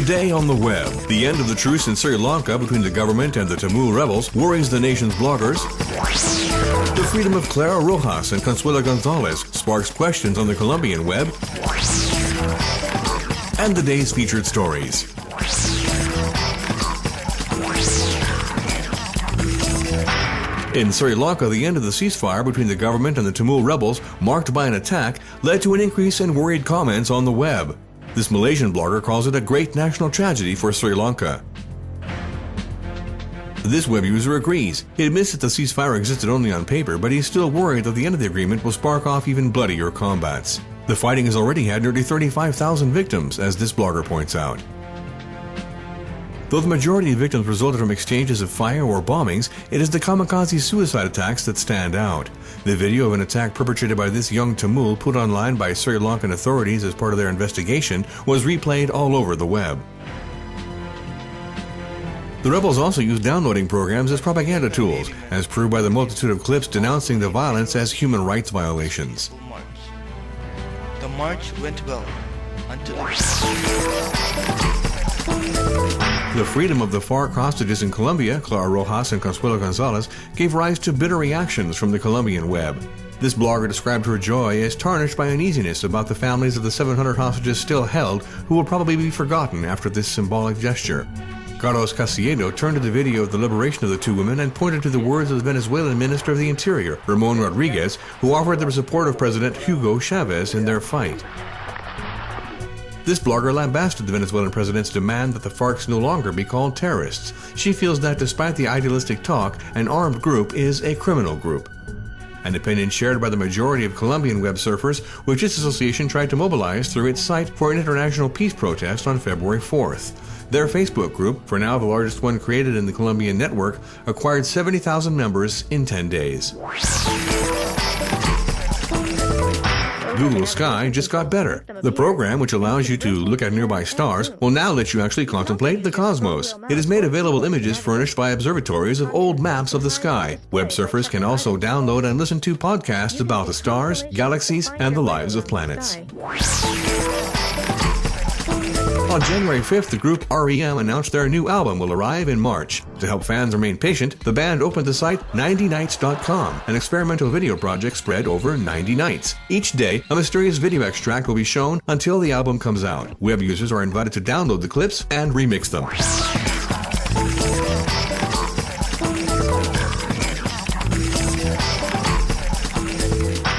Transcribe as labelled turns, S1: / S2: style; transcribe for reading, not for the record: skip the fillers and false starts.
S1: Today on the web, the end of the truce in Sri Lanka between the government and the Tamil rebels worries the nation's bloggers. The freedom of Clara Rojas and Consuelo Gonzalez sparks questions on the Colombian web. And the day's featured stories. In Sri Lanka, the end of the ceasefire between the government and the Tamil rebels, marked by an attack, led to an increase in worried comments on the web. This Malaysian blogger calls it a great national tragedy for Sri Lanka. This web user agrees. He admits that the ceasefire existed only on paper, but he's still worried that the end of the agreement will spark off even bloodier combats. The fighting has already had nearly 35,000 victims, as this blogger points out. Though the majority of victims resulted from exchanges of fire or bombings, it is the kamikaze suicide attacks that stand out. The video of an attack perpetrated by this young Tamil, put online by Sri Lankan authorities as part of their investigation, was replayed all over the web. The rebels also used downloading programs as propaganda tools, as proved by the multitude of clips denouncing the violence as human rights violations.
S2: The march went well until
S1: The freedom of the FARC hostages in Colombia, Clara Rojas and Consuelo Gonzalez, gave rise to bitter reactions from the Colombian web. This blogger described her joy as tarnished by uneasiness about the families of the 700 hostages still held, who will probably be forgotten after this symbolic gesture. Carlos Casiano turned to the video of the liberation of the two women and pointed to the words of the Venezuelan Minister of the Interior, Ramon Rodriguez, who offered the support of President Hugo Chavez in their fight. This blogger lambasted the Venezuelan president's demand that the FARC no longer be called terrorists. She feels that despite the idealistic talk, an armed group is a criminal group. An opinion shared by the majority of Colombian web surfers, which this association tried to mobilize through its site for an international peace protest on February 4th. Their Facebook group, for now the largest one created in the Colombian network, acquired 70,000 members in 10 days. Google Sky just got better. The program, which allows you to look at nearby stars, will now let you actually contemplate the cosmos. It has made available images furnished by observatories of old maps of the sky. Web surfers can also download and listen to podcasts about the stars, galaxies, and the lives of planets. On January 5th, the group Arielle announced their new album will arrive in March. To help fans remain patient, the band opened the site 90nights.com, an experimental video project spread over 90 nights. Each day, a mysterious video extract will be shown until the album comes out. Web users are invited to download the clips and remix them.